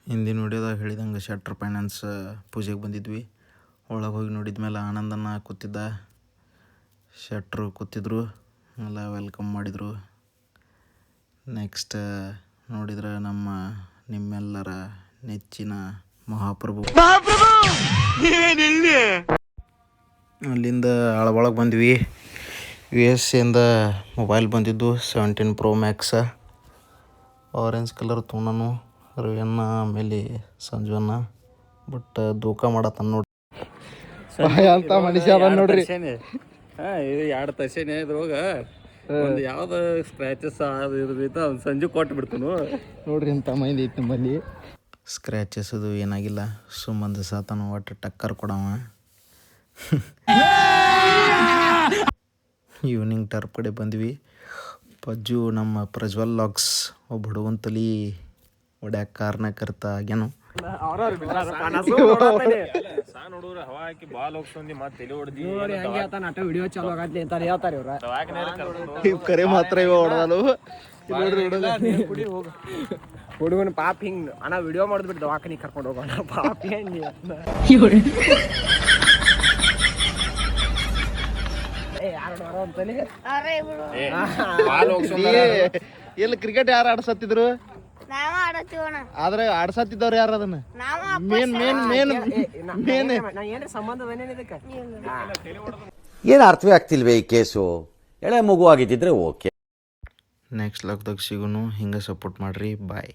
ಹಿಂದಿನ ವಿಡಿಯೋದಾಗ ಹೇಳಿದಂಗೆ ಶೆಟ್ರ್ ಫೈನಾನ್ಸ್ ಪೂಜೆಗೆ ಬಂದಿದ್ವಿ. ಒಳಗೆ ಹೋಗಿ ನೋಡಿದ್ಮೇಲೆ ಆನಂದನ ಕೂತಿದ್ದ, ಶೆಟ್ರು ಕೂತಿದ್ರು, ಎಲ್ಲ ವೆಲ್ಕಮ್ ಮಾಡಿದರು. ನೆಕ್ಸ್ಟ್ ನೋಡಿದ್ರೆ ನಿಮ್ಮೆಲ್ಲರ ನೆಚ್ಚಿನ ಮಹಾಪ್ರಭು ಅಲ್ಲಿಂದ ಒಳಗೆ ಬಂದ್ವಿ. US ಮೊಬೈಲ್ ಬಂದಿದ್ದು 17 Pro Max ಆರೆಂಜ್ ಕಲರ್ ತೊಗೊಂಡನು ರವಿಯನ್ನ, ಆಮೇಲೆ ಸಂಜುವನ್ನ. ಬಟ್ ದೂಖ ಮಾಡತ್ತಾನ ನೋಡ್ರಿ ಅಂತ ಮನುಷ್ಯ ನೋಡ್ರಿ. ಇದು 2 ತರ್ಸೇನೆ ಇದ್ರೊಳಗ ಒಂದು ಯಾವ್ದು ಸ್ಕ್ರ್ಯಾಚಸ್ ಅದು ಸಂಜೆ ಕೊಟ್ಟು ಬಿಡ್ತಾನು ನೋಡ್ರಿ ಅಂತ ಮೈಂದ್ ಐತಿ ನಮ್ಮಲ್ಲಿ. ಸ್ಕ್ರ್ಯಾಚಸ್ ಅದು ಏನಾಗಿಲ್ಲ, ಸುಮ್ಮಂದು ಸಾತನು ಒಟ್ಟು ಟಕ್ಕರ್ ಕೊಡವ. ಈವ್ನಿಂಗ್ ಟರ್ಪ್ ಕಡೆ ಬಂದ್ವಿ. ಪಜ್ಜು ನಮ್ಮ ಪ್ರಜ್ವಲ್ ಲಾಗ್ಸ್ ಒಬ್ಬ ಹುಡುಗನ ತಲಿ ಹೊಡ್ಯಾಕ ಕಾರಣ ಕರ್ತ ಆಗ್ಯಾನು. ಕರೆ ಮಾತ್ರ ಹುಡುಗನ ಪಾಪ ಹಿಂಗ್ ಅಣ್ಣ ವಿಡಿಯೋ ಮಾಡಿದ್ಬಿಟ್ಟು ದವಾಖಾನಿ ಕರ್ಕೊಂಡು ಹೋಗೋಣ ಪಾಪ ಎಲ್ಲಿ ಕ್ರಿಕೆಟ್ ಯಾರು ಆಡ್ಸತ್ತಿದ್ರು? ಆದ್ರೆ ಆಡ್ಸತ್ತಿದ್ದವ್ರು ಯಾರು? ಅದನ್ನ ಏನು ಅರ್ಥವೇ ಆಗ್ತಿಲ್ವೇ ಈ ಕೇಸು? ಎಳೆ ಮಗು ಆಗಿದ್ದಿದ್ರೆ ಓಕೆ. ನೆಕ್ಸ್ಟ್ ಲಾಗ್ದಾಗ ಸಿಗೋನು. ಹಿಂಗೆ ಸಪೋರ್ಟ್ ಮಾಡ್ರಿ. ಬಾಯ್.